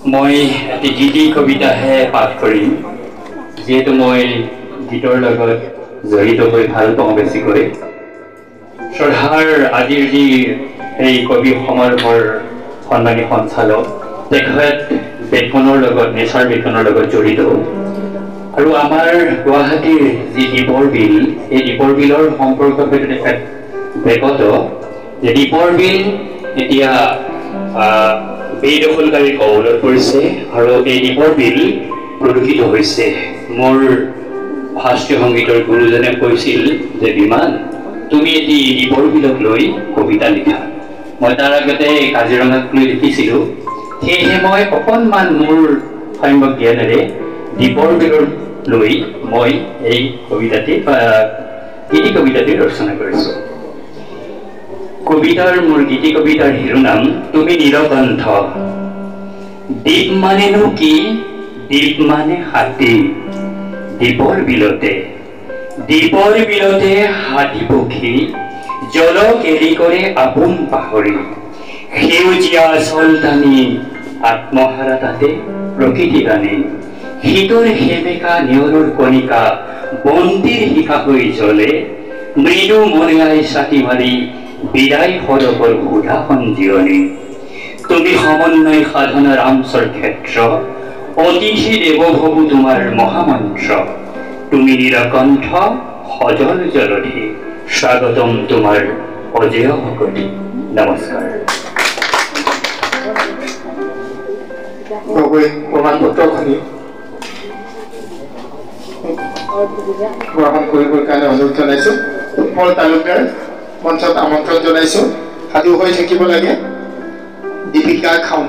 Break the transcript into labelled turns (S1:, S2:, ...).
S1: মই এটি গীতি কবিতাহে পাঠ কৰিম যেহেতু মই গীতৰ লগত জড়িত হৈ ভাল পাওঁ বেছিকৈ শ্ৰদ্ধাৰ আজিৰ যি এই কবি সমাৰোহৰ সন্মানী সঞ্চালক তেখেত বেতনৰ লগত নেচাৰ বেতনৰ লগত জড়িত আৰু আমাৰ গুৱাহাটীৰ যি দীপৰ বিল এই দীপৰ বিলৰ সম্পৰ্কৰ সৈতে তেখেত বেগত যে দীপৰ বিল এতিয়া বেদখলকাৰীৰ কবলত পৰিছে আৰু এই দীপৰ বিল প্ৰদূষিত হৈছে মোৰ শাস্ত্ৰীয় সংগীতৰ গুৰুজনে কৈছিল যে বিমান তুমি এটি দীপৰ বিলক লৈ কবিতা লিখা মই তাৰ আগতে কাজিৰঙাক লৈ লিখিছিলোঁ সেয়েহে মই অকণমান মোৰ সম্যক জ্ঞানেৰে দীপৰ বিলক লৈ মই এই কবিতাটি গীতি কবিতাটি ৰচনা কৰিছোঁ কবিতাৰ মোৰ গীতি কবিতাৰ শিৰোনাম তুমি নীলকণ্ঠ দ্বীপ মানেনো কি দ্বীপ মানে হাতী দ্বীপৰ বিলতে হাতী পক্ষী জলক এৰি কৰে আপোন পাহৰি সেউজীয়া আচল টানি আত্মহাৰা তাতে প্ৰকৃতি গানে শীতৰ সেমেকা নিয়ৰৰ কণিকা বন্তিৰ শিখা হৈ জ্বলে মৃদু মনিয়াই ছাতি মাৰি বিদায় সৰকৰ সুধা সঞ্জীৱনী তুমি সমন্বয় সাধনা ৰামচৰ ক্ষেত্ৰ অতিথি দেৱভৱু তোমাৰ মহামন্ত্ৰ তুমি নীলকণ্ঠ সজল জলধি স্বাগতম তোমাৰ অজেয় ভকতি নমস্কাৰ
S2: প্ৰমাণপত্ৰখনি গ্ৰহণ কৰিবৰ কাৰণে অনুৰোধ জনাইছোঁ উৎপল তালুকদাৰ মঞ্চত আমন্ত্ৰণ জনাইছোঁ সাজু হৈ থাকিব লাগে দীপিকা খাউন